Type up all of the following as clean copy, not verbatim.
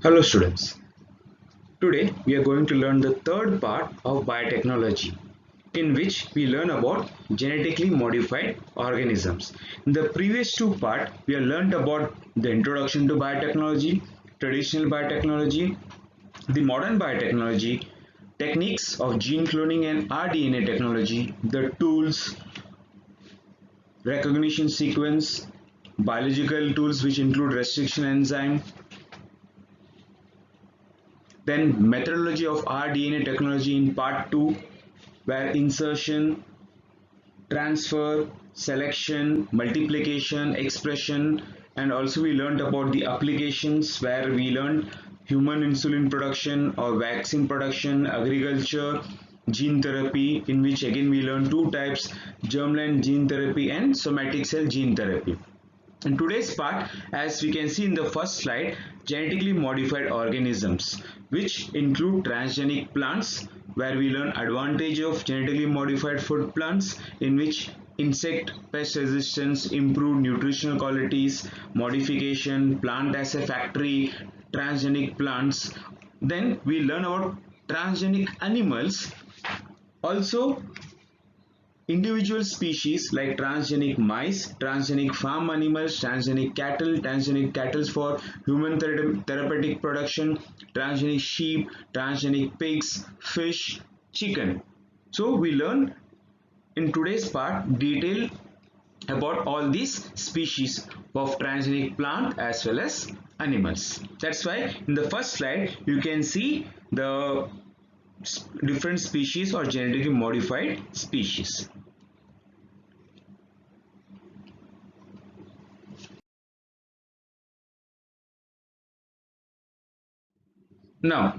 Hello students, today we are going to learn the third part of biotechnology in which we learn about genetically modified organisms. In the previous two parts we have learned about the introduction to biotechnology, traditional biotechnology, the modern biotechnology, techniques of gene cloning and rDNA technology, the tools, recognition sequence, biological tools which include restriction enzyme, then methodology of rDNA technology in part 2 where insertion, transfer, selection, multiplication, expression, and also we learned about the applications where we learned human insulin production or vaccine production, agriculture, gene therapy, in which again we learned two types, germline gene therapy and somatic cell gene therapy. In today's part, as we can see in the first slide, genetically modified organisms, which include transgenic plants, where we learn advantage of genetically modified food plants, in which insect pest resistance, improved nutritional qualities, modification, plant as a factory, transgenic plants. Then we learn about transgenic animals, also individual species like transgenic mice, transgenic farm animals, transgenic cattle for human therapeutic production, transgenic sheep, transgenic pigs, fish, chicken. So we learn in today's part detail about all these species of transgenic plant as well as animals. That's why in the first slide you can see the different species or genetically modified species. Now,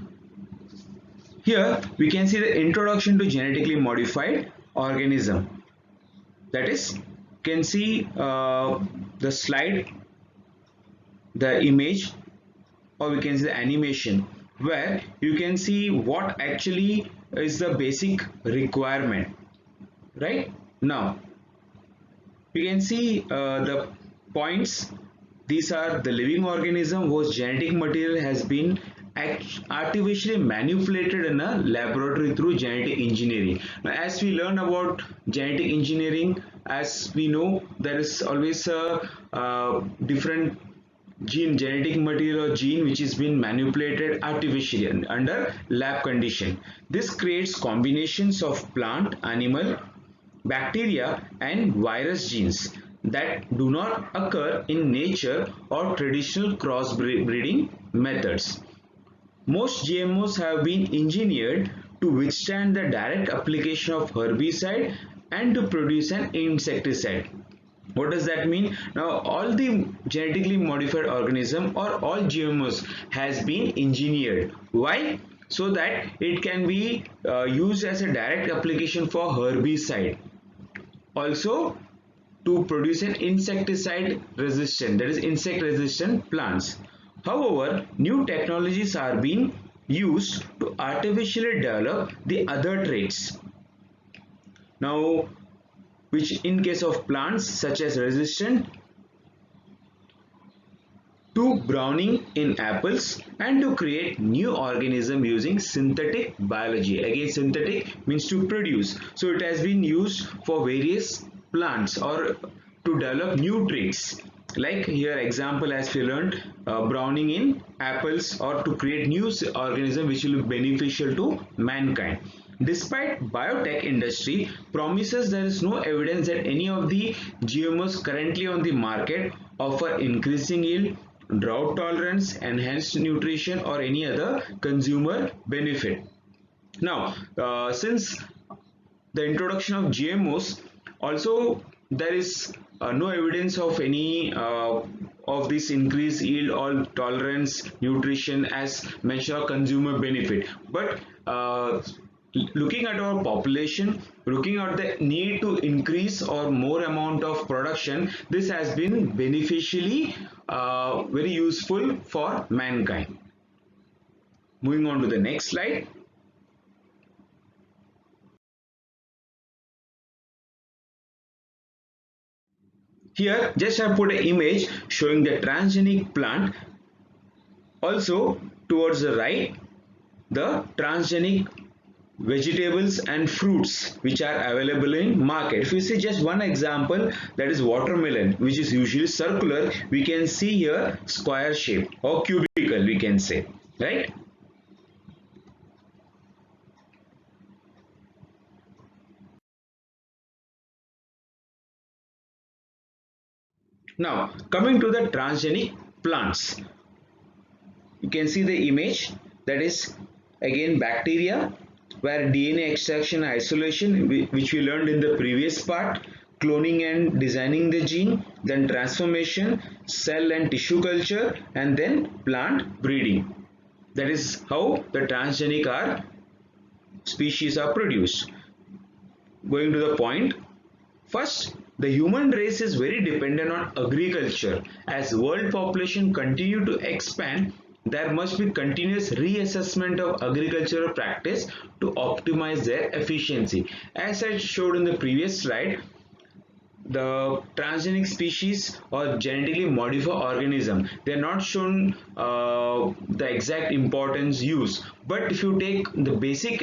here we can see the introduction to genetically modified organism. That is, can see the slide, the image, or we can see the animation where you can see what actually is the basic requirement. Right now, you can see the points. These are the living organism whose genetic material has been artificially manipulated in a laboratory through genetic engineering. Now, as we learn about genetic engineering, as we know, there is always a different genetic material or gene which is being manipulated artificially under lab condition. This creates combinations of plant, animal, bacteria and virus genes that do not occur in nature or traditional crossbreeding methods. Most GMOs have been engineered to withstand the direct application of herbicide and to produce an insecticide. What does that mean? Now all the genetically modified organism or all GMOs has been engineered. Why? So that it can be used as a direct application for herbicide. Also to produce an insecticide resistant, that is insect resistant plants. However, new technologies are being used to artificially develop the other traits. Now, which in case of plants such as resistant to browning in apples and to create new organism using synthetic biology. Again, synthetic means to produce. So it has been used for various plants or to develop new traits. Like here example as we learned, browning in apples or to create new organism which will be beneficial to mankind. Despite biotech industry promises, there is no evidence that any of the GMOs currently on the market offer increasing yield, drought tolerance, enhanced nutrition or any other consumer benefit. Now, since the introduction of GMOs, also there is no evidence of any of this increased yield or tolerance, nutrition as mentioned or consumer benefit. But looking at our population, looking at the need to increase or more amount of production, this has been beneficially very useful for mankind. Moving on to the next slide. Here just I put an image showing the transgenic plant. Also towards the right, the transgenic vegetables and fruits which are available in market. If you see just one example, that is watermelon, which is usually circular, we can see here square shape or cubical, we can say, right? Now coming to the transgenic plants, you can see the image, that is again bacteria, where DNA extraction isolation, which we learned in the previous part, cloning and designing the gene, then transformation, cell and tissue culture, and then plant breeding. That is how the transgenic species are produced. Going to the point, first, the human race is very dependent on agriculture. As world population continue to expand, there must be continuous reassessment of agricultural practice to optimize their efficiency. As I showed in the previous slide, the transgenic species or genetically modified organism, they are not shown the exact importance use, but if you take the basic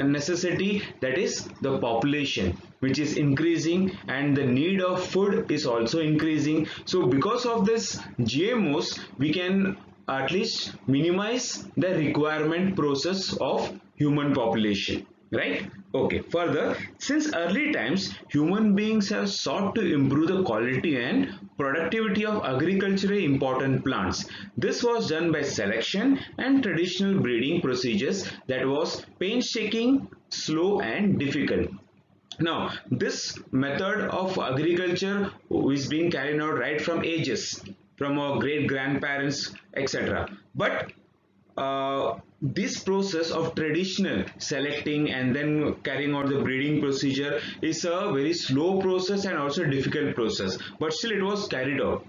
necessity, that is the population which is increasing and the need of food is also increasing. So because of this GMOs, we can at least minimize the requirement process of human population, right? Okay, further, since early times, human beings have sought to improve the quality and productivity of agriculturally important plants. This was done by selection and traditional breeding procedures that was painstaking, slow and difficult. Now, this method of agriculture is being carried out right from ages, from our great grandparents, etc. But this process of traditional selecting and then carrying out the breeding procedure is a very slow process and also difficult process, but still it was carried out.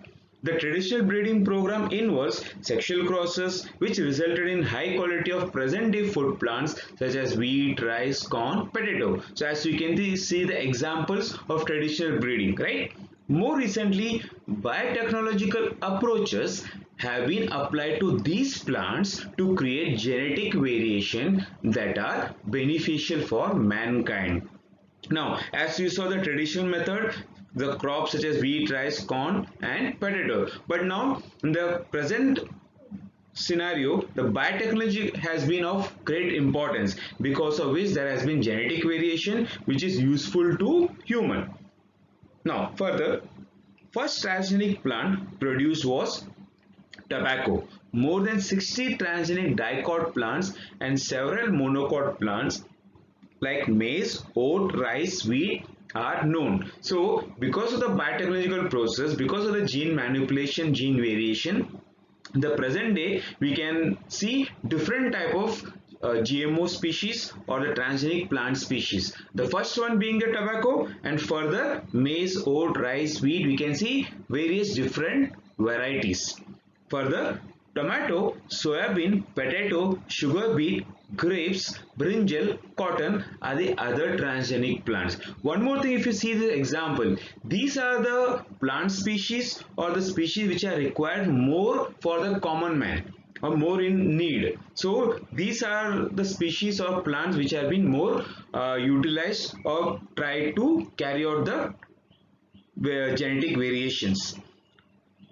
The traditional breeding program involves sexual crosses which resulted in high quality of present day food plants such as wheat, rice, corn, potato. So as you can see the examples of traditional breeding, right? More recently, biotechnological approaches have been applied to these plants to create genetic variation that are beneficial for mankind. Now, as you saw the traditional method, the crops such as wheat, rice, corn and potato. But now in the present scenario, the biotechnology has been of great importance, because of which there has been genetic variation which is useful to human. Now further, first transgenic plant produced was tobacco. More than 60 transgenic dicot plants and several monocot plants like maize, oat, rice, wheat are known. So because of the biotechnological process, because of the gene manipulation, gene variation, the present day we can see different type of GMO species or the transgenic plant species. The first one being the tobacco, and further maize, oat, rice, wheat, we can see various different varieties. Further, tomato, soybean, potato, sugar beet, grapes, brinjal, cotton are the other transgenic plants. One more thing, if you see the example, these are the plant species or the species which are required more for the common man or more in need. So these are the species of plants which have been more utilized or tried to carry out the genetic variations.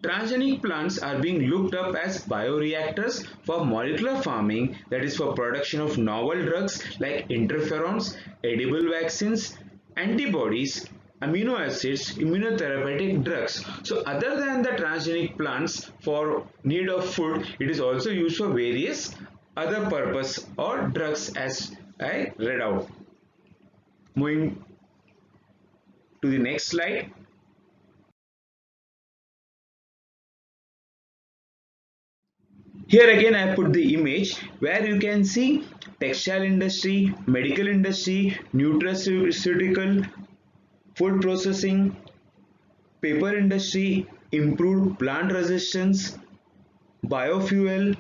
Transgenic plants are being looked up as bioreactors for molecular farming, that is for production of novel drugs like interferons, edible vaccines, antibodies, amino acids, immunotherapeutic drugs. So other than the transgenic plants for need of food, it is also used for various other purpose or drugs, as I read out. Moving to the next slide. Here again I put the image where you can see textile industry, medical industry, nutraceutical, food processing, paper industry, improved plant resistance, biofuel,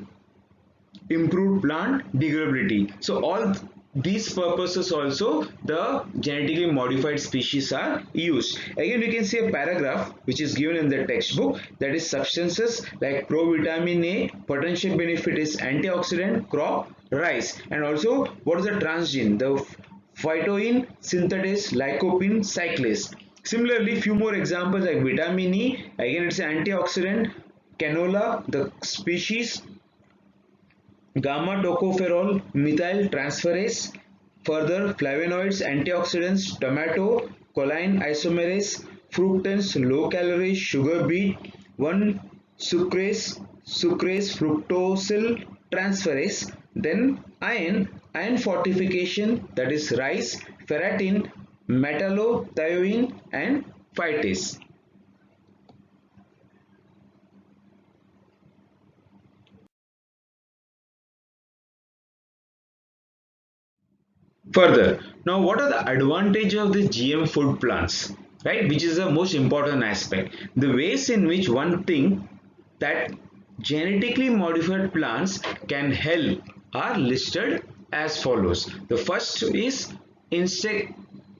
improved plant degradability. So all these purposes also the genetically modified species are used. Again, we can see a paragraph which is given in the textbook, that is substances like provitamin A potential benefit is antioxidant crop rice, and also what is the transgene, the phytoin synthetase lycopene cyclase. Similarly, few more examples like vitamin E, again it's an antioxidant, canola the species gamma tocopherol methyl transferase, further flavonoids antioxidants tomato choline isomerase, fructans low calorie sugar beet 1 sucrase fructosyl transferase, then iron fortification, that is rice, ferritin metallothionein and phytase. Further, now what are the advantages of the GM food plants, right? Which is the most important aspect. The ways in which one thing that genetically modified plants can help are listed as follows. The first is insect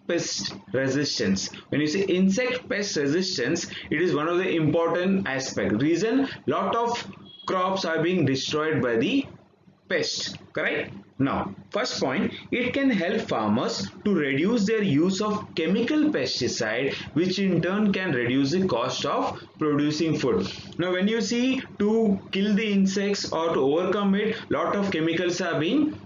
pest resistance. When you say insect pest resistance, it is one of the important aspect. Reason, lot of crops are being destroyed by the pest, correct? Now, first point, it can help farmers to reduce their use of chemical pesticide, which in turn can reduce the cost of producing food. Now, when you see to kill the insects or to overcome it, lot of chemicals are being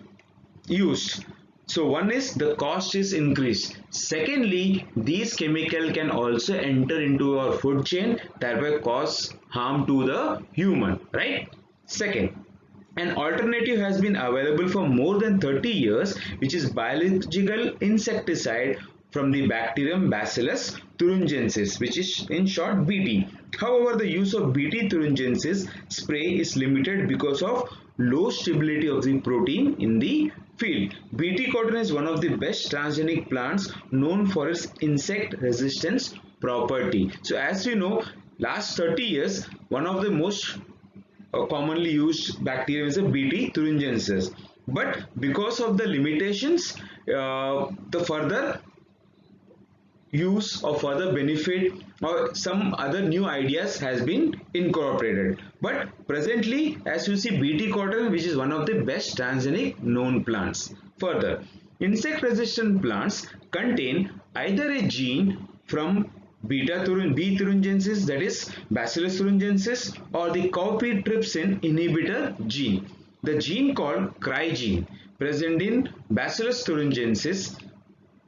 used. So one is the cost is increased. Secondly, these chemical can also enter into our food chain, thereby cause harm to the human, right? Second, an alternative has been available for more than 30 years, which is biological insecticide from the bacterium Bacillus thuringiensis, which is in short BT. However, the use of BT thuringiensis spray is limited because of low stability of the protein in the field. BT cotton is one of the best transgenic plants known for its insect resistance property. So as we know, last 30 years, one of the most commonly used bacterium is a BT thuringiensis, but because of the limitations, the further use or further benefit or some other new ideas has been incorporated. But presently, as you see, BT cotton, which is one of the best transgenic known plants. Further, insect resistant plants contain either a gene from B thuringiensis, that is Bacillus thuringiensis, or the cowpea trypsin inhibitor gene. The gene called cry gene present in Bacillus thuringiensis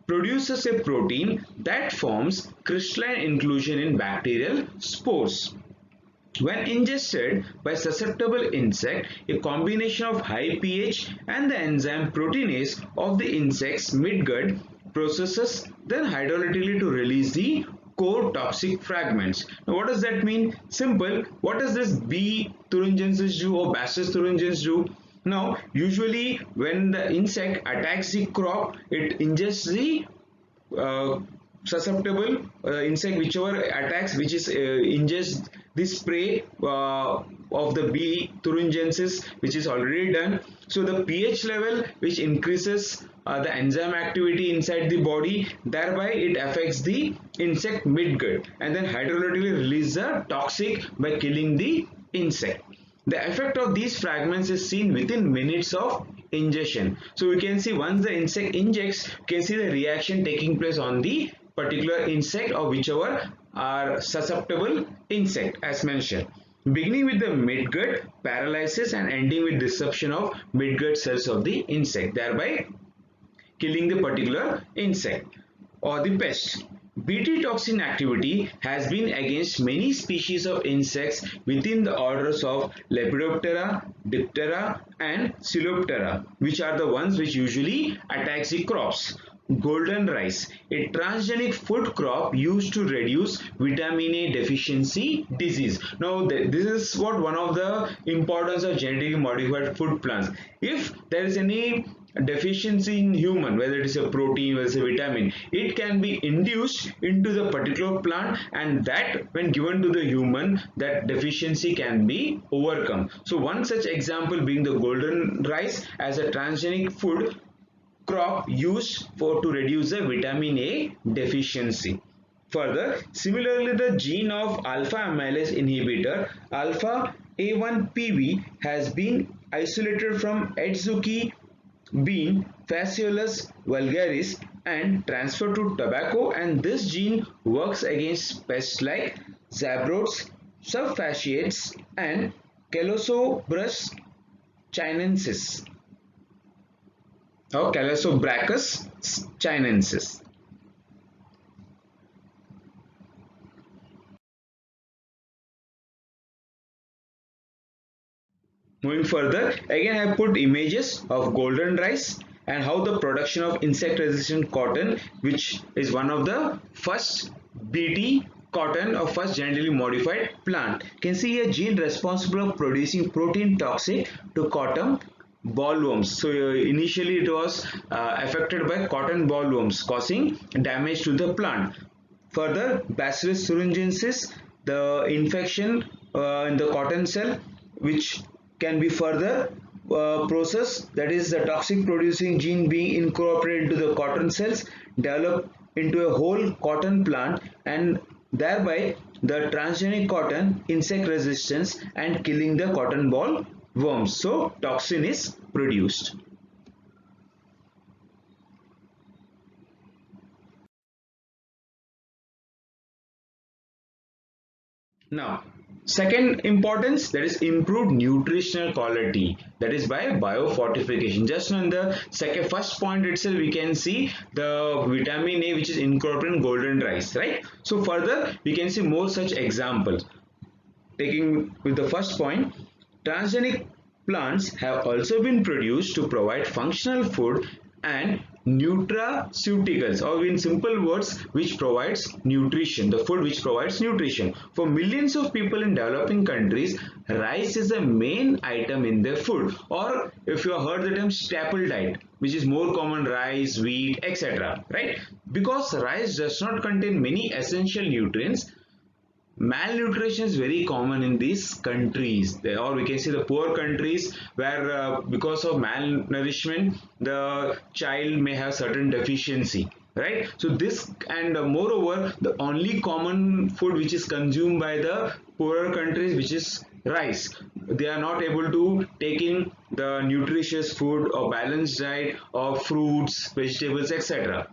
produces a protein that forms crystalline inclusion in bacterial spores. When ingested by susceptible insect, a combination of high pH and the enzyme proteinase of the insect's midgut processes then hydrolytically to release the core toxic fragments. Now what does that mean? Simple. What does this B thuringiensis do or Bacillus thuringiensis do? Now usually when the insect attacks the crop, it ingests the uh, susceptible insect whichever attacks, which is ingests the spray of the B thuringiensis, which is already done. So the pH level which increases the enzyme activity inside the body, thereby it affects the insect midgut and then hydrolytically release the toxic by killing the insect. The effect of these fragments is seen within minutes of ingestion. So we can see once the insect injects, you can see the reaction taking place on the particular insect or whichever are susceptible insect as mentioned. Beginning with the midgut paralysis and ending with disruption of midgut cells of the insect, thereby killing the particular insect or the pest. Bt toxin activity has been against many species of insects within the orders of Lepidoptera, Diptera and Coleoptera, which are the ones which usually attack the crops. Golden rice, a transgenic food crop used to reduce vitamin A deficiency disease. Now this is what one of the importance of genetically modified food plants. If there is any deficiency in human, whether it is a protein, whether it's a vitamin, it can be induced into the particular plant, and that when given to the human, that deficiency can be overcome. So one such example being the golden rice as a transgenic food crop used for to reduce the vitamin A deficiency. Further, similarly, the gene of alpha amylase inhibitor alpha A1PB has been isolated from Adzuki bean Phaseolus vulgaris and transferred to tobacco, and this gene works against pests like zabrodes, subfasciates and Calosobrus chinensis or Calosobracus chinensis. Moving further, again I have put images of golden rice and how the production of insect resistant cotton, which is one of the first BT cotton or first genetically modified plant, can see a gene responsible of producing protein toxic to cotton bollworms. So initially it was affected by cotton bollworms causing damage to the plant. Further, Bacillus thuringiensis, the infection in the cotton cell, which can be further processed, that is the toxic producing gene being incorporated into the cotton cells, develop into a whole cotton plant, and thereby the transgenic cotton insect resistance and killing the cotton ball worms. So toxin is produced. Now, second importance, that is improved nutritional quality, that is by biofortification. Just on the second first point itself, we can see the vitamin A which is incorporated in golden rice, right? So further, we can see more such examples. Taking with the first point, transgenic plants have also been produced to provide functional food and nutraceuticals, or in simple words, which provides nutrition, the food which provides nutrition. For millions of people in developing countries, rice is the main item in their food, or if you have heard the term staple diet, which is more common, rice, wheat, etc. Right? Because rice does not contain many essential nutrients, malnutrition is very common in these countries, or we can see the poor countries where because of malnourishment the child may have certain deficiency, right? So this, and moreover, the only common food which is consumed by the poorer countries, which is rice, they are not able to take in the nutritious food or balanced diet of fruits, vegetables, etc.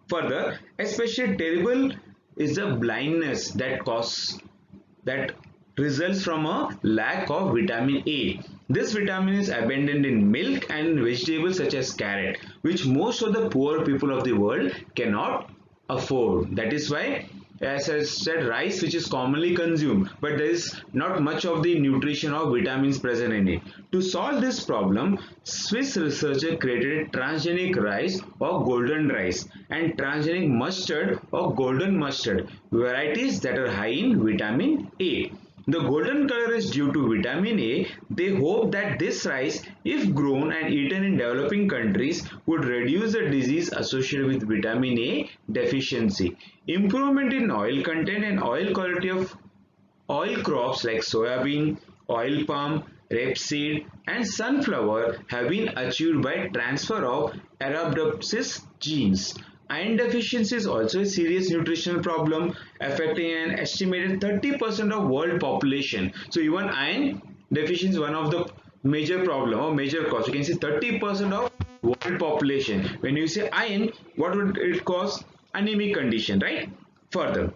Further, especially terrible is the blindness that results from a lack of vitamin A. This vitamin is abundant in milk and vegetables such as carrot, which most of the poor people of the world cannot afford. That is why, as I said, rice which is commonly consumed, but there is not much of the nutrition or vitamins present in it. To solve this problem, Swiss researchers created transgenic rice or golden rice and transgenic mustard or golden mustard, varieties that are high in vitamin A. The golden color is due to vitamin A. They hope that this rice, if grown and eaten in developing countries, would reduce the disease associated with vitamin A deficiency. Improvement in oil content and oil quality of oil crops like soybean, oil palm, rapeseed and sunflower have been achieved by transfer of Arabidopsis genes. Iron deficiency is also a serious nutritional problem affecting an estimated 30% of world population. So even iron deficiency is one of the major problem or major cause. You can see 30% of world population. When you say iron, what would it cause? Anemic condition, right? Further,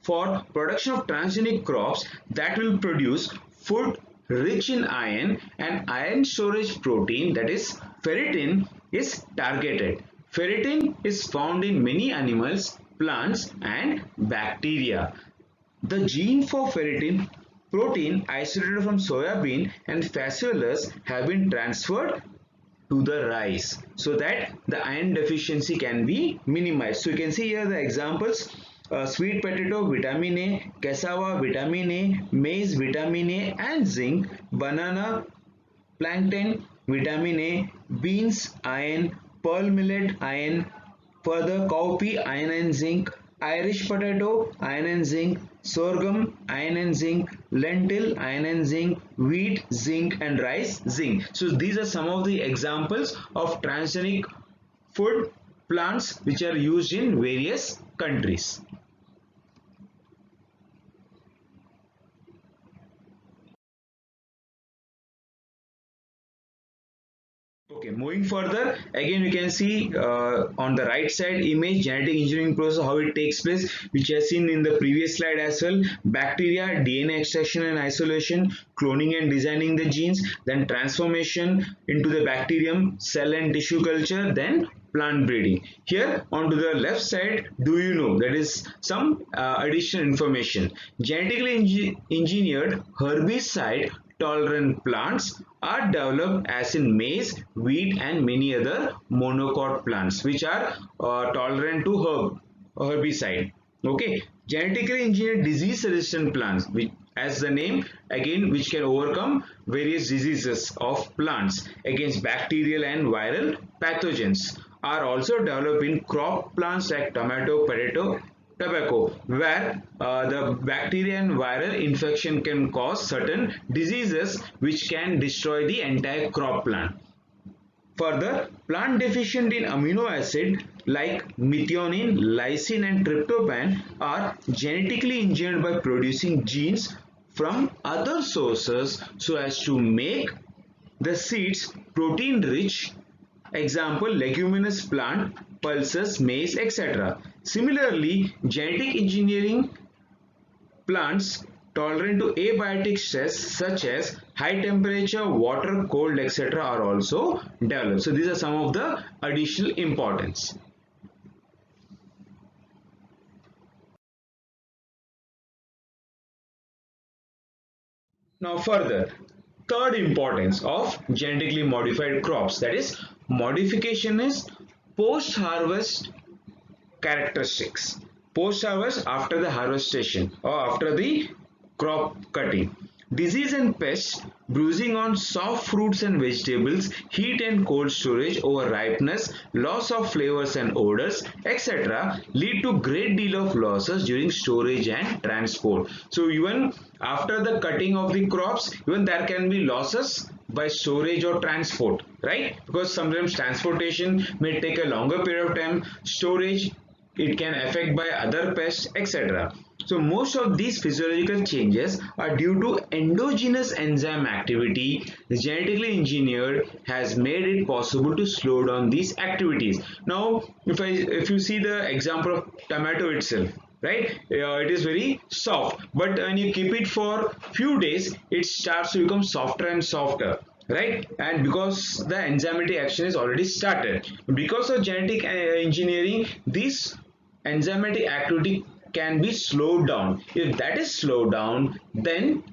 for production of transgenic crops that will produce food rich in iron, and iron storage protein, that is ferritin, is targeted. Ferritin is found in many animals, plants and bacteria. The gene for ferritin protein isolated from soybean and phaseolus have been transferred to the rice so that the iron deficiency can be minimized. So you can see here the examples: sweet potato vitamin A, cassava vitamin A, maize vitamin A and zinc, banana plantain vitamin A, beans iron, pearl millet iron, further cowpea iron and zinc, Irish potato iron and zinc, sorghum, iron and zinc, lentil, iron and zinc, wheat, zinc and rice, zinc. So these are some of the examples of transgenic food plants which are used in various countries. Okay, moving further, again we can see on the right side image genetic engineering process, how it takes place, which has seen in the previous slide as well. Bacteria, DNA extraction and isolation, cloning and designing the genes, then transformation into the bacterium, cell and tissue culture, then plant breeding. Here onto the left side, do you know, that is some additional information. Genetically engineered herbicide tolerant plants are developed as in maize, wheat and many other monocot plants which are tolerant to herbicide. Okay, genetically engineered disease resistant plants, which as the name again, which can overcome various diseases of plants against bacterial and viral pathogens, are also developed in crop plants like tomato, potato, tobacco, where the bacteria and viral infection can cause certain diseases which can destroy the entire crop plant. Further, plant deficient in amino acid like methionine, lysine and tryptophan are genetically engineered by producing genes from other sources so as to make the seeds protein rich, example leguminous plant, pulses, maize, etc. Similarly, genetic engineering plants tolerant to abiotic stress such as high temperature, water, cold, etc. are also developed. So these are some of the additional importance. Now further, third importance of genetically modified crops, that is modification is post-harvest characteristics. Post-harvest, after the harvestation or after the crop cutting. Disease and pests, bruising on soft fruits and vegetables, heat and cold storage over ripeness, loss of flavors and odors, etc. lead to great deal of losses during storage and transport. So even after the cutting of the crops, even there can be losses by storage or transport, right? Because sometimes transportation may take a longer period of time, storage it can affect by other pests, etc. So most of these physiological changes are due to endogenous enzyme activity. Genetically engineered has made it possible to slow down these activities. Now if you see the example of tomato itself, right, it is very soft, but when you keep it for few days it starts to become softer and softer, right? And because the enzymatic action is already started, because of genetic engineering, this enzymatic activity can be slowed down. If that is slowed down, then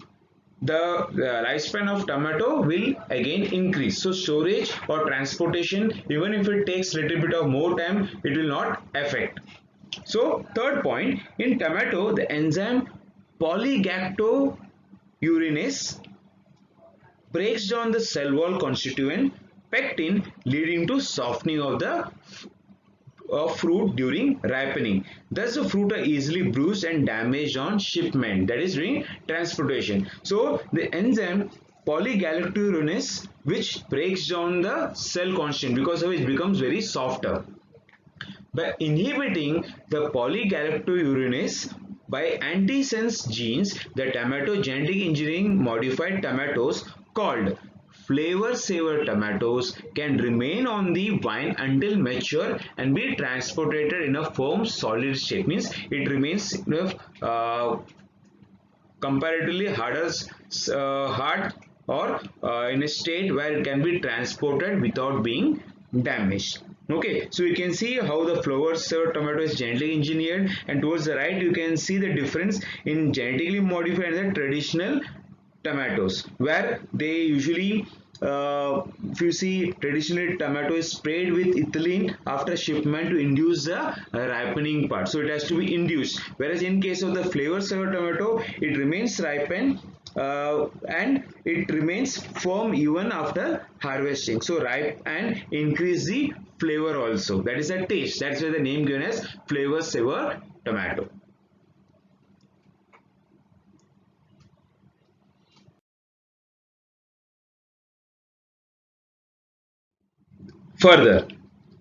the lifespan of tomato will again increase. So storage or transportation, even if it takes little bit of more time, it will not affect. So third point, in tomato the enzyme polygactourinase breaks down the cell wall constituent pectin, leading to softening of the fruit during ripening. Thus, the fruit are easily bruised and damaged on shipment, that is during transportation. So, the enzyme polygalacturonase, which breaks down the cell constituent, because of it becomes very softer. By inhibiting the polygalacturonase by antisense genes, the tomato genetic engineering modified tomatoes called flavor saver tomatoes can remain on the vine until mature and be transported in a firm solid state. Means it remains in a comparatively hard or in a state where it can be transported without being damaged. Okay, so you can see how the flower saver tomato is genetically engineered, and towards the right you can see the difference in genetically modified and the traditional tomatoes, where they usually if you see traditionally tomato is sprayed with ethylene after shipment to induce the ripening part, so it has to be induced, whereas in case of the flavor saver tomato it remains ripened and it remains firm even after harvesting, so ripe and increase the flavor also, that is the taste, that's why the name given as flavor saver tomato. Further,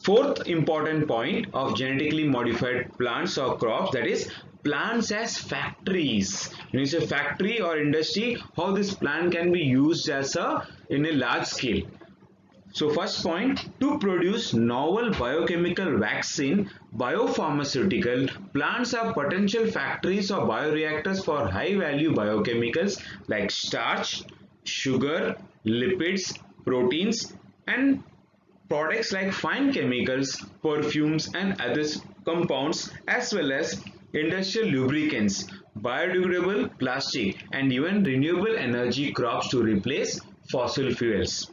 fourth important point of genetically modified plants or crops, that is plants as factories. When you say factory or industry, how this plant can be used as a in a large scale. So first point, to produce novel biochemical vaccine, biopharmaceutical plants are potential factories or bioreactors for high value biochemicals like starch, sugar, lipids, proteins, and products like fine chemicals, perfumes, and other compounds, as well as industrial lubricants, biodegradable plastic, and even renewable energy crops to replace fossil fuels.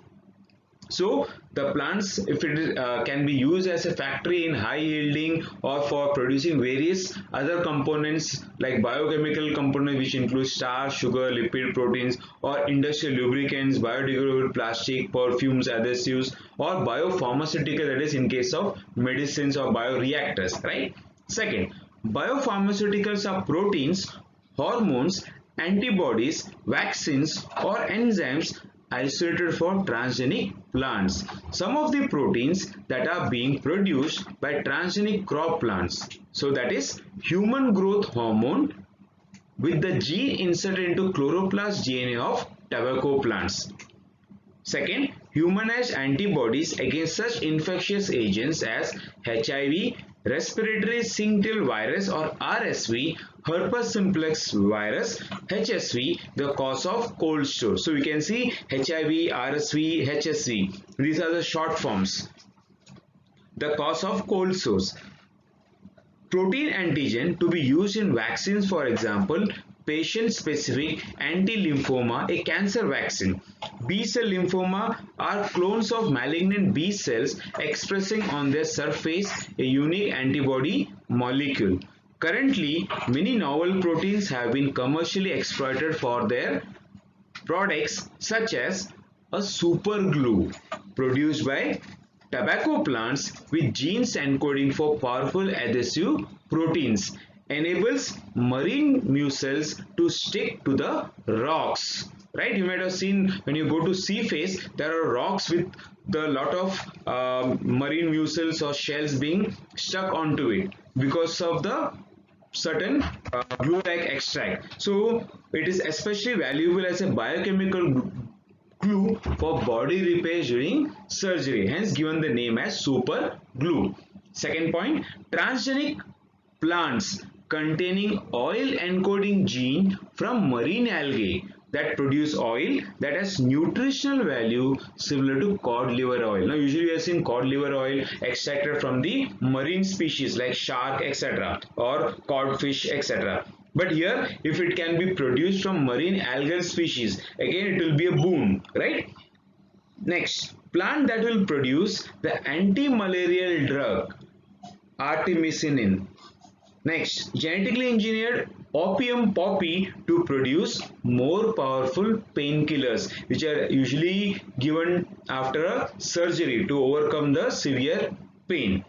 So the plants, if it can be used as a factory in high yielding or for producing various other components like biochemical components which include starch, sugar, lipid, proteins, or industrial lubricants, biodegradable plastic, perfumes, adhesives, or biopharmaceutical, that is in case of medicines or bioreactors, right? Second, biopharmaceuticals are proteins, hormones, antibodies, vaccines, or enzymes isolated from transgenic plants. Some of the proteins that are being produced by transgenic crop plants. So that is human growth hormone with the gene inserted into chloroplast DNA of tobacco plants. Second, humanized antibodies against such infectious agents as HIV, respiratory syncytial virus or RSV, herpes simplex virus, HSV, the cause of cold sore. So we can see HIV, RSV, HSV. These are the short forms. The cause of cold sores. Protein antigen to be used in vaccines, for example, patient-specific anti-lymphoma, a cancer vaccine. B-cell lymphoma are clones of malignant B cells expressing on their surface a unique antibody molecule. Currently, many novel proteins have been commercially exploited for their products, such as a super glue produced by tobacco plants with genes encoding for powerful adhesive proteins enables marine mussels to stick to the rocks. Right, you might have seen when you go to sea face, there are rocks with the lot of marine mussels or shells being stuck onto it because of the certain glue-like extract. So it is especially valuable as a biochemical glue for body repair during surgery, hence given the name as super glue. Second point, transgenic plants containing oil encoding gene from marine algae that produce oil that has nutritional value similar to cod liver oil. Now usually we have seen cod liver oil extracted from the marine species like shark, etc., or codfish, etc. But here, if it can be produced from marine algal species, again it will be a boon, right? Next, plant that will produce the anti-malarial drug artemisinin. Next, genetically engineered opium poppy to produce more powerful painkillers, which are usually given after a surgery to overcome the severe pain.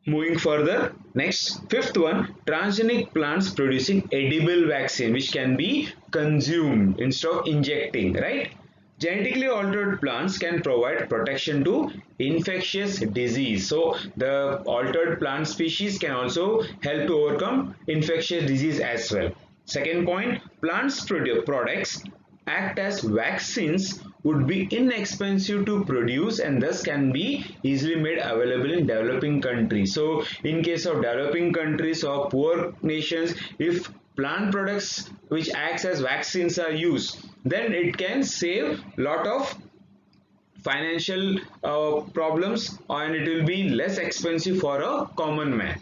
Moving further, next, fifth one, transgenic plants producing edible vaccine which can be consumed instead of injecting, right? Genetically altered plants can provide protection to infectious disease. So the altered plant species can also help to overcome infectious disease as well. Second point, plants products act as vaccines would be inexpensive to produce and thus can be easily made available in developing countries. So in case of developing countries or poor nations, if plant products which acts as vaccines are used, then it can save lot of financial problems and it will be less expensive for a common man.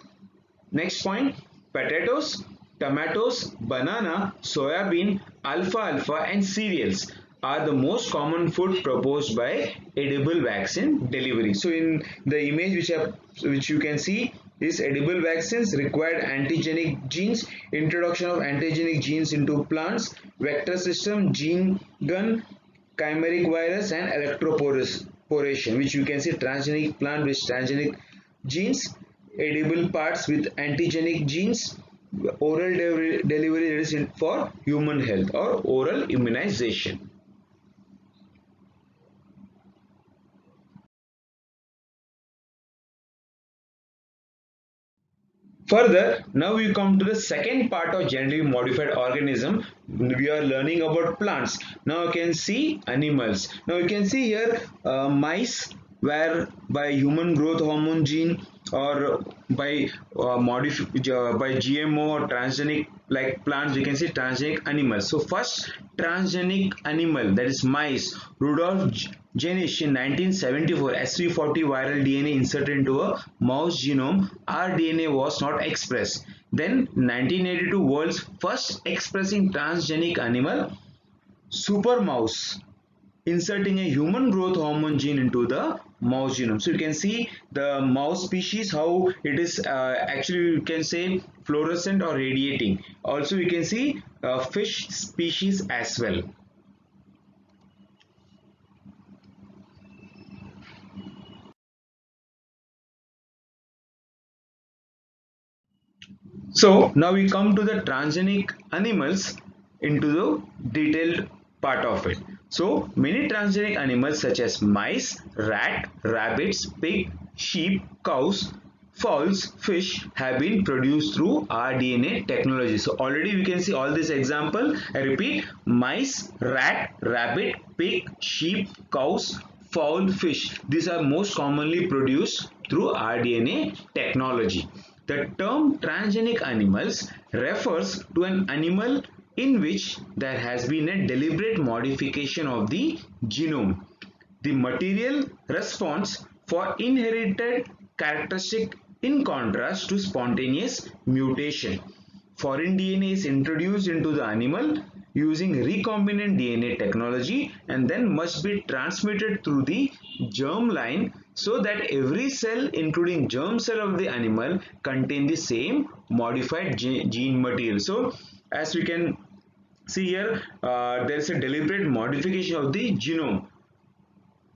Next point, potatoes, tomatoes, banana, soybean, alfalfa and cereals are the most common food proposed by edible vaccine delivery. So in the image which you can see is edible vaccines required antigenic genes, introduction of antigenic genes into plants, vector system, gene gun, chimeric virus and electroporation, which you can see transgenic plant with transgenic genes, edible parts with antigenic genes, oral delivery that is for human health or oral immunization. Further, now we come to the second part of genetically modified organism. We are learning about plants. Now you can see animals. Now you can see here mice, where by human growth hormone gene or by by GMO or transgenic like plants, we can see transgenic animals. So first transgenic animal, that is mice. Rudolf Jenisch in 1974, SV40 viral DNA inserted into a mouse genome. rDNA was not expressed. Then 1982, world's first expressing transgenic animal, super mouse, inserting a human growth hormone gene into the mouse genome. So you can see the mouse species, how it is actually, you can say, fluorescent or radiating. Also you can see fish species as well. So now we come to the transgenic animals into the detailed part of it. So many transgenic animals such as mice, rat, rabbits, pig, sheep, cows, fowls, fish have been produced through rDNA technology. So already we can see all this example. I repeat: mice, rat, rabbit, pig, sheep, cows, fowl, fish. These are most commonly produced through rDNA technology. The term transgenic animals refers to an animal in which there has been a deliberate modification of the genome. The material responds for inherited characteristic in contrast to spontaneous mutation. Foreign DNA is introduced into the animal using recombinant DNA technology and then must be transmitted through the germ line so that every cell, including germ cell of the animal, contain the same modified gene material. So as we can see here, there is a deliberate modification of the genome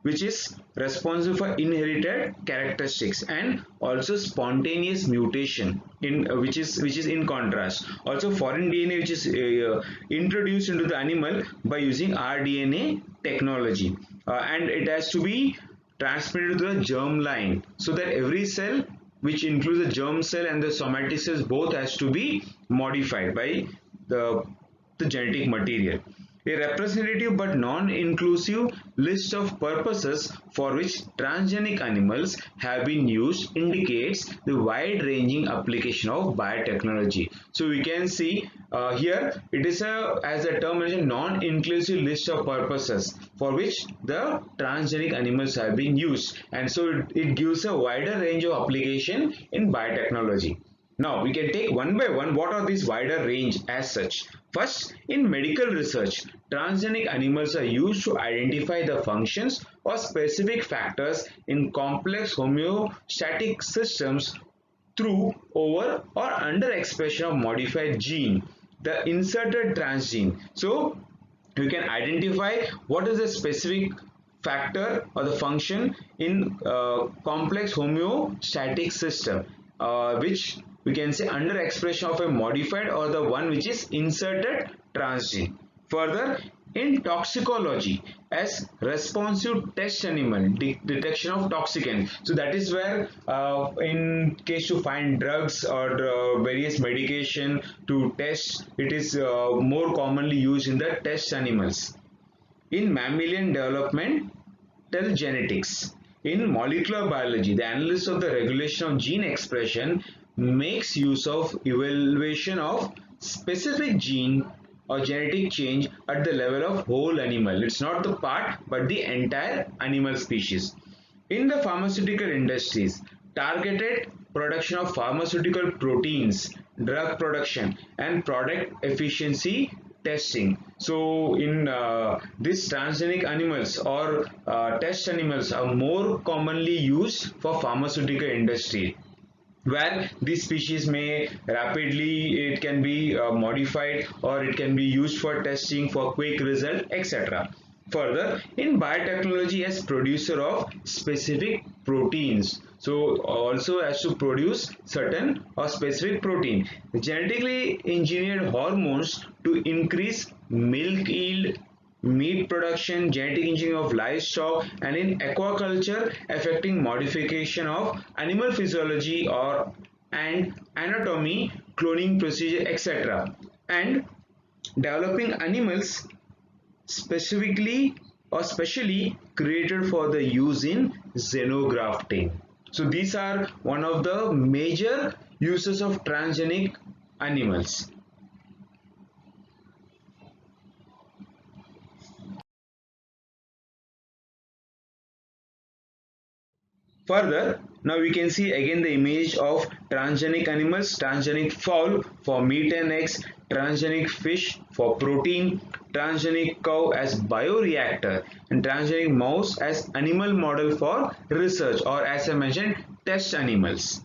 which is responsible for inherited characteristics, and also spontaneous mutation in which is in contrast. Also foreign DNA which is introduced into the animal by using rDNA technology, and it has to be transmitted to the germ line so that every cell, which includes the germ cell and the somatic cells, both has to be modified by the genetic material. A representative but non-inclusive list of purposes for which transgenic animals have been used indicates the wide-ranging application of biotechnology. So we can see here it is as a term mentioned, non-inclusive list of purposes for which the transgenic animals have been used, and so it gives a wider range of application in biotechnology. Now we can take one by one what are these wider range as such. First, in medical research, transgenic animals are used to identify the functions or specific factors in complex homeostatic systems through over or under expression of modified gene, the inserted transgene. So you can identify what is the specific factor or the function in complex homeostatic system, which we can say under expression of a modified or the one which is inserted transgene. Further, in toxicology, as responsive test animal detection of toxicant. So that is where in case to find drugs or various medication to test, it is more commonly used in the test animals. In mammalian developmental genetics, in molecular biology, the analysis of the regulation of gene expression makes use of evaluation of specific gene or genetic change at the level of whole animal. It's not the part but the entire animal species. In the pharmaceutical industries, targeted production of pharmaceutical proteins, drug production, and product efficiency testing. So in these transgenic animals or test animals are more commonly used for pharmaceutical industry, where these species may rapidly, it can be modified or it can be used for testing for quick result, etc. Further, in biotechnology as producer of specific proteins, so also has to produce certain or specific protein. Genetically engineered hormones to increase milk yield, meat production, genetic engineering of livestock, and in aquaculture affecting modification of animal physiology or and anatomy, cloning procedure, etc. And developing animals specifically or specially created for the use in xenografting. So these are one of the major uses of transgenic animals. Further, now we can see again the image of transgenic animals, transgenic fowl for meat and eggs, transgenic fish for protein, transgenic cow as bioreactor, and transgenic mouse as animal model for research, or as I mentioned, test animals.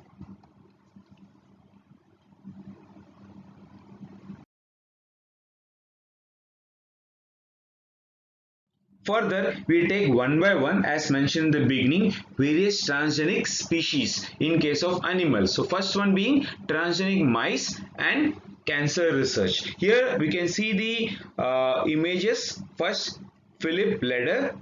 Further, we take one by one, as mentioned in the beginning, various transgenic species in case of animals. So first one being transgenic mice and cancer research. Here we can see the images. First, Philip Leder,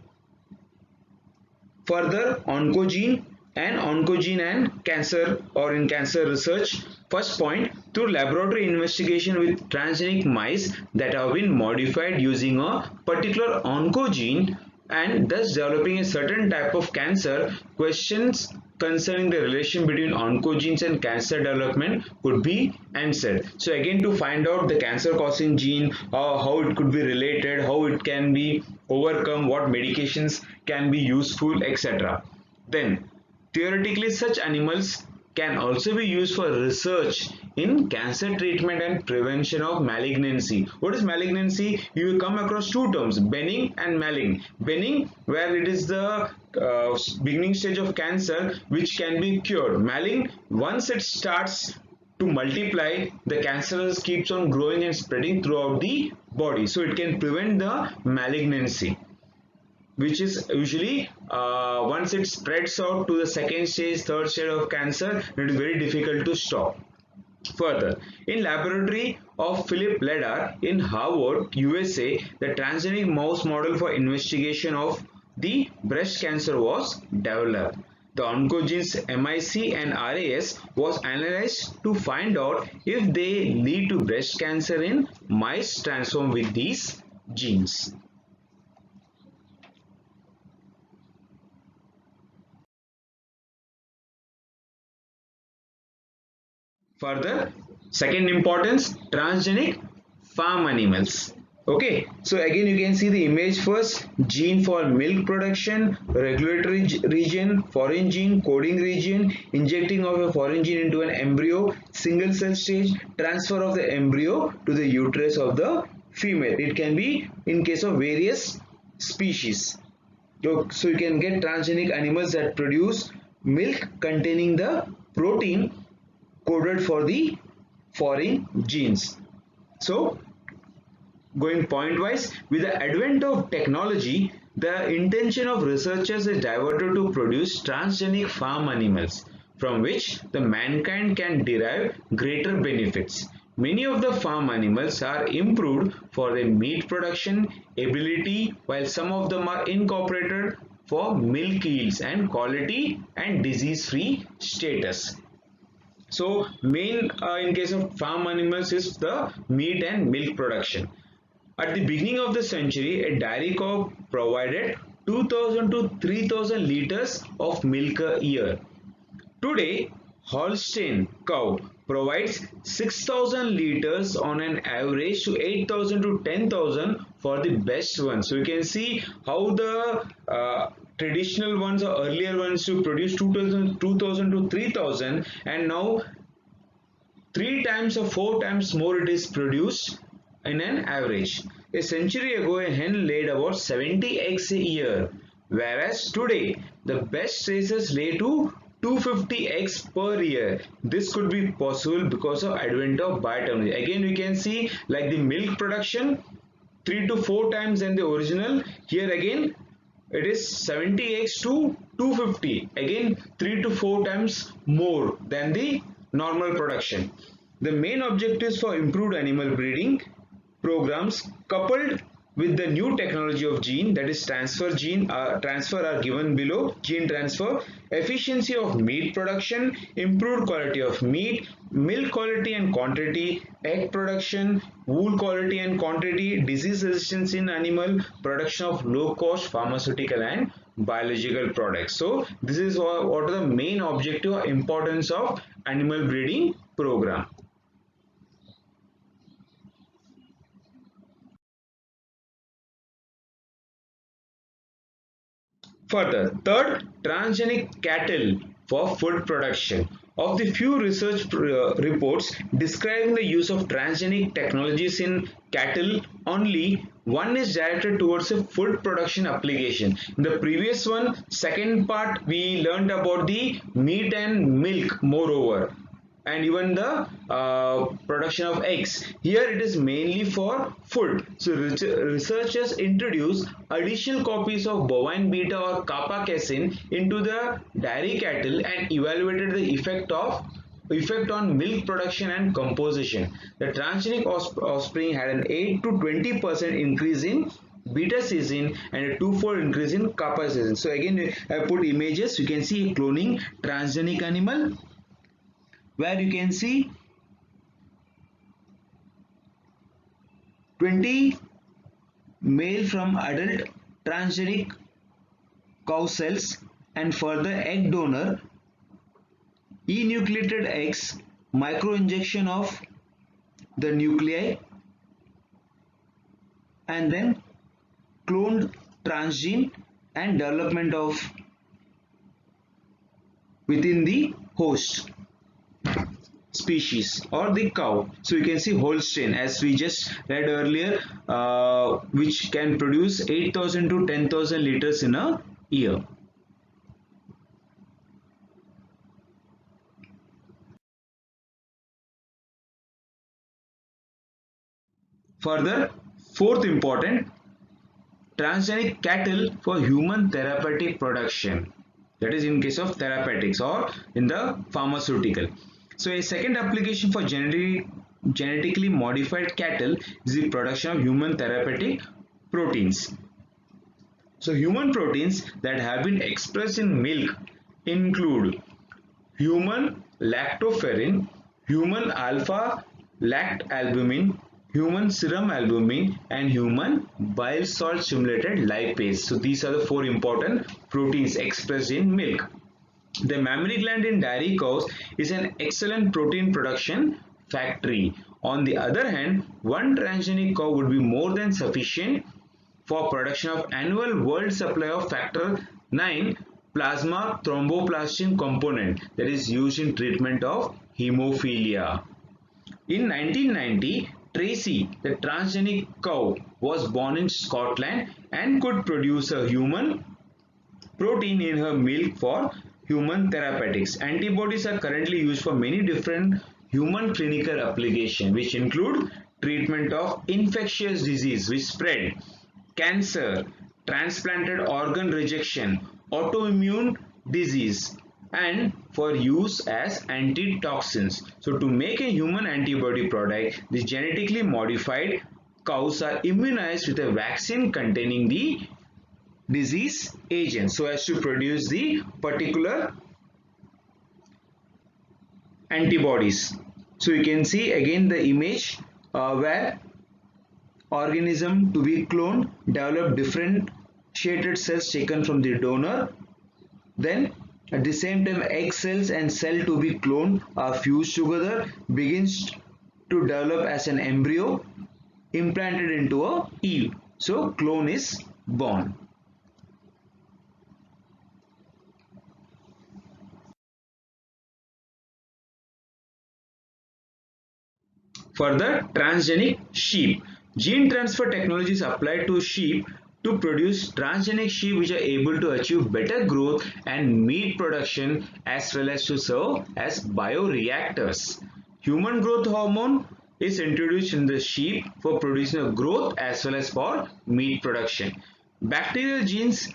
further oncogene and cancer, or in cancer research. First point, through laboratory investigation with transgenic mice that have been modified using a particular oncogene and thus developing a certain type of cancer, questions concerning the relation between oncogenes and cancer development could be answered. So again, to find out the cancer causing gene, how it could be related, how it can be overcome, what medications can be useful, etc. Then theoretically such animals can also be used for research in cancer treatment and prevention of malignancy. What is malignancy? You will come across two terms, benign and malign. Benign, where it is the beginning stage of cancer which can be cured. Malign, once it starts to multiply, the cancer keeps on growing and spreading throughout the body. So it can prevent the malignancy, which is usually once it spreads out to the second stage, third stage of cancer, it is very difficult to stop. Further, in laboratory of Philip Leder in Harvard, USA, the transgenic mouse model for investigation of the breast cancer was developed. The oncogenes MIC and RAS was analyzed to find out if they lead to breast cancer in mice transformed with these genes. Further, second importance, transgenic farm animals. Okay, so again you can see the image first, gene for milk production, regulatory region, foreign gene, coding region, injecting of a foreign gene into an embryo, single cell stage, transfer of the embryo to the uterus of the female. It can be in case of various species. So you can get transgenic animals that produce milk containing the protein coded for the foreign genes. So going point wise, with the advent of technology, the intention of researchers is diverted to produce transgenic farm animals from which the mankind can derive greater benefits. Many of the farm animals are improved for their meat production ability, while some of them are incorporated for milk yields and quality and disease free status. So main in case of farm animals is the meat and milk production. At the beginning of the century, a dairy cow provided 2000 to 3000 liters of milk a year. Today, Holstein cow provides 6000 liters on an average to 8000 to 10,000 for the best ones. So you can see how the traditional ones or earlier ones to produce 2000 to 3000, and now 3 times or 4 times more it is produced in an average. A century ago, a hen laid about 70 eggs a year, whereas today the best races lay to 250 eggs per year. This could be possible because of advent of biotechnology. Again, we can see like the milk production. 3 to 4 times than the original. Here again it is 70x to 250, again 3 to 4 times more than the normal production. The main objectives for improved animal breeding programs coupled with the new technology of gene, that is transfer are given below. Gene transfer, efficiency of meat production, improved quality of meat, milk quality and quantity, egg production, wool quality and quantity, disease resistance in animal, production of low cost pharmaceutical and biological products. So this is what are the main objective or importance of animal breeding program. Further, third, transgenic cattle for food production. Of the few research reports describing the use of transgenic technologies in cattle, only one is directed towards a food production application. In the previous one, second part, we learned about the meat and milk moreover, and even the production of eggs. Here it is mainly for food. So researchers introduced additional copies of bovine beta or kappa casein into the dairy cattle and evaluated the effect on milk production and composition. The transgenic offspring had an 8 to 20% increase in beta casein and a twofold increase in kappa casein. So again I put images. You can see cloning transgenic animal, where you can see 20 male from adult transgenic cow cells, and further egg donor enucleated eggs, microinjection of the nuclei, and then cloned transgene and development of within the host species or the cow. So you can see Holstein, as we just read earlier, which can produce 8,000 to 10,000 liters in a year. Further, fourth important, transgenic cattle for human therapeutic production, that is in case of therapeutics or in the pharmaceutical. So a second application for genetically modified cattle is the production of human therapeutic proteins. So human proteins that have been expressed in milk include human lactoferrin, human alpha lactalbumin, human serum albumin, and human bile salt stimulated lipase. So these are the four important proteins expressed in milk. The mammary gland in dairy cows is an excellent protein production factory. On the other hand, one transgenic cow would be more than sufficient for production of annual world supply of factor 9 plasma thromboplastin component that is used in treatment of hemophilia. In 1990, Tracy, the transgenic cow, was born in Scotland and could produce a human protein in her milk for human therapeutics. Antibodies are currently used for many different human clinical applications, which include treatment of infectious disease which spread, cancer, transplanted organ rejection, autoimmune disease, and for use as antitoxins. So to make a human antibody product, the genetically modified cows are immunized with a vaccine containing the disease agent so as to produce the particular antibodies. So you can see again the image where organism to be cloned develop differentiated cells taken from the donor, then at the same time egg cells and cell to be cloned are fused together, begins to develop as an embryo implanted into a eve. So clone is born. Further, transgenic sheep. Gene transfer technology is applied to sheep to produce transgenic sheep which are able to achieve better growth and meat production as well as to serve as bioreactors. Human growth hormone is introduced in the sheep for producing a growth as well as for meat production. Bacterial genes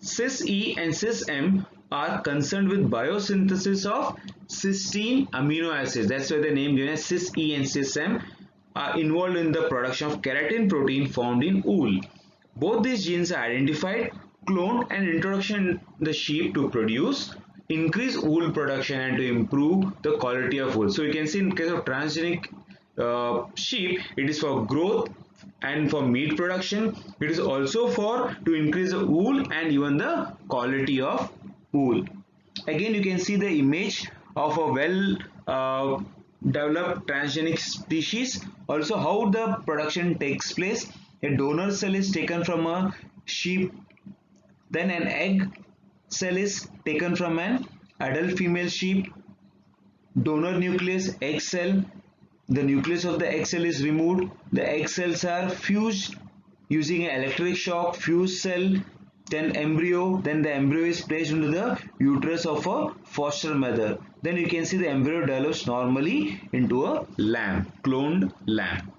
cis-E and cis-M are concerned with biosynthesis of cysteine amino acids. That's why the name given as cis-E and cis-M are involved in the production of keratin protein found in wool. Both these genes are identified, cloned and introduction in the sheep to produce increase wool production and to improve the quality of wool. So you can see in case of transgenic sheep, it is for growth and for meat production. It is also for to increase the wool and even the quality of wool. Again, you can see the image of a well developed transgenic species. Also, how the production takes place. A donor cell is taken from a sheep, then an egg cell is taken from an adult female sheep, donor nucleus, egg cell, the nucleus of the egg cell is removed, the egg cells are fused using an electric shock, fused cell, then embryo, then the embryo is placed into the uterus of a foster mother. Then you can see the embryo develops normally into a lamb, cloned lamb.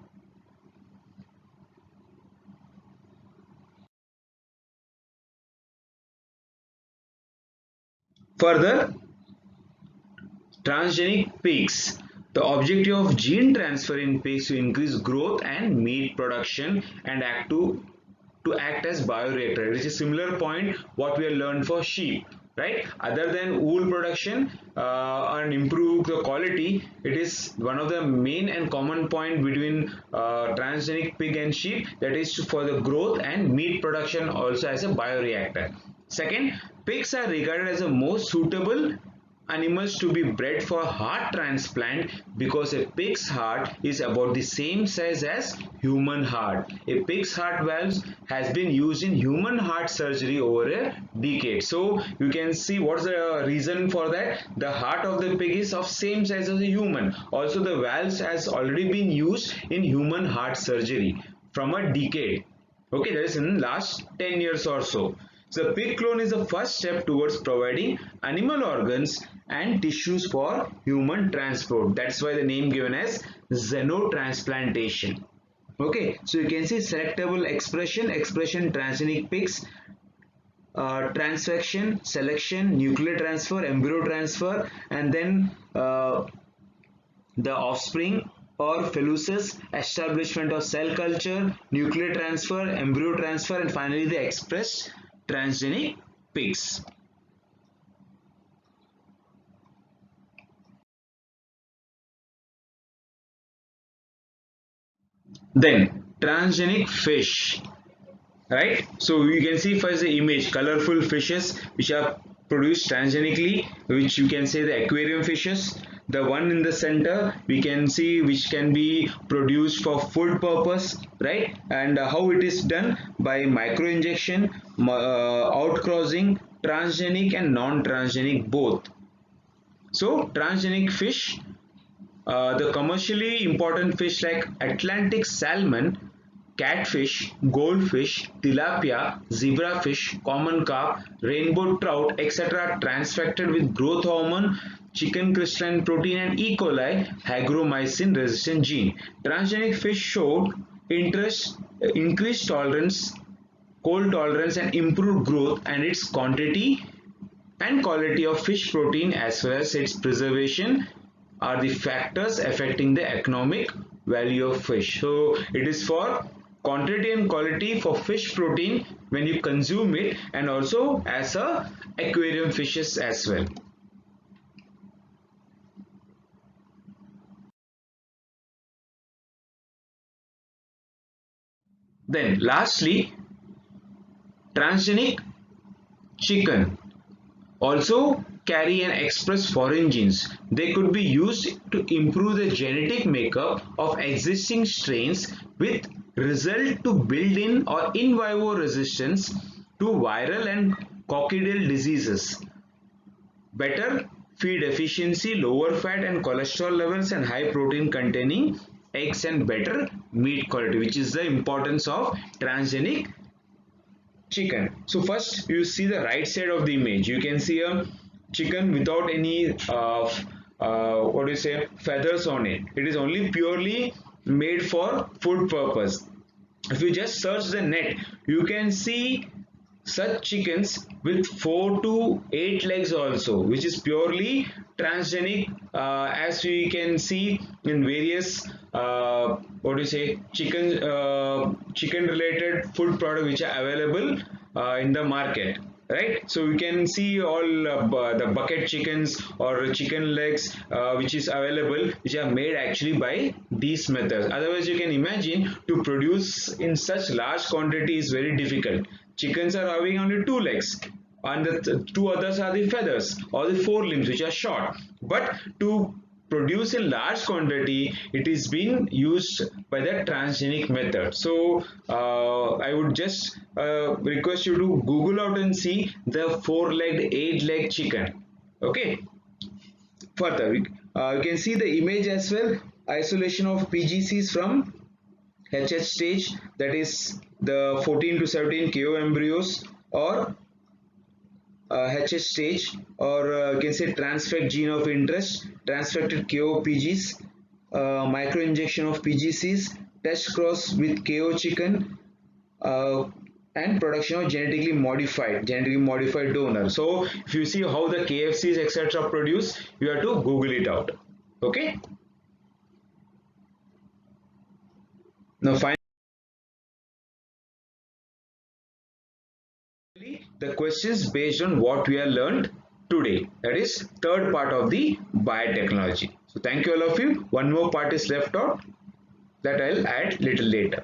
Further, transgenic pigs. The objective of gene transfer in pigs to increase growth and meat production and to act as bioreactor. It is a similar point what we have learned for sheep, right? Other than wool production and improve the quality, it is one of the main and common point between transgenic pig and sheep, that is for the growth and meat production also as a bioreactor. Second, pigs are regarded as the most suitable animals to be bred for heart transplant because a pig's heart is about the same size as human heart. A pig's heart valve has been used in human heart surgery over a decade. So you can see what's the reason for that. The heart of the pig is of same size as a human. Also the valves has already been used in human heart surgery from a decade. Okay, that is in last 10 years or so. So pig clone is the first step towards providing animal organs and tissues for human transport. That's why the name given as xenotransplantation. Okay, so you can see selectable expression, transgenic pigs, transfection, selection, nuclear transfer, embryo transfer, and then the offspring or phaeolus, establishment of cell culture, nuclear transfer, embryo transfer, and finally the expressed transgenic pigs. Then transgenic fish, right? So you can see first the image, colorful fishes which are produced transgenically, which you can say the aquarium fishes. The one in the center we can see which can be produced for food purpose, right? And how it is done by micro injection, outcrossing, transgenic and non-transgenic both. So transgenic fish, the commercially important fish like Atlantic salmon, catfish, goldfish, tilapia, zebrafish, common carp, rainbow trout, etc. are transfected with growth hormone, chicken crystalline protein and E. coli hygromycin resistant gene. Transgenic fish showed increased tolerance, cold tolerance and improved growth and its quantity and quality of fish protein as well as its preservation are the factors affecting the economic value of fish. So it is for quantity and quality for fish protein when you consume it, and also as a aquarium fishes as well. Then lastly, transgenic chicken also carry and express foreign genes. They could be used to improve the genetic makeup of existing strains with result to build in or in vivo resistance to viral and coccidial diseases, better feed efficiency, lower fat and cholesterol levels and high protein containing eggs and better meat quality, which is the importance of transgenic chicken. So first you see the right side of the image, you can see a chicken without any what do you say feathers on it. It is only purely made for food purpose. If you just search the net, you can see such chickens with 4 to 8 legs also, which is purely transgenic, as we can see in various what do you say, chicken related food products which are available in the market, right? So you can see all the bucket chickens or chicken legs which is available, which are made actually by these methods. Otherwise you can imagine to produce in such large quantity is very difficult. Chickens are having only two legs, and the two others are the feathers or the forelimbs which are short. But to produce in large quantity, it is being used by the transgenic method. So I would just request you to Google out and see the four-legged, eight-leg chicken. Okay. Further, you can see the image as well. Isolation of PGCs from HH stage, that is the 14 to 17 KO embryos, or HH stage, or you can say transfect gene of interest, transfected KO PGs, microinjection of PGCs, test cross with KO chicken, uh, and production of genetically modified donor. So if you see how the KFCs etc. produce, you have to Google it out. Okay. Now finally, the questions based on what we have learned today. That is third part of the biotechnology. So thank you all of you. One more part is left out that I'll add little later.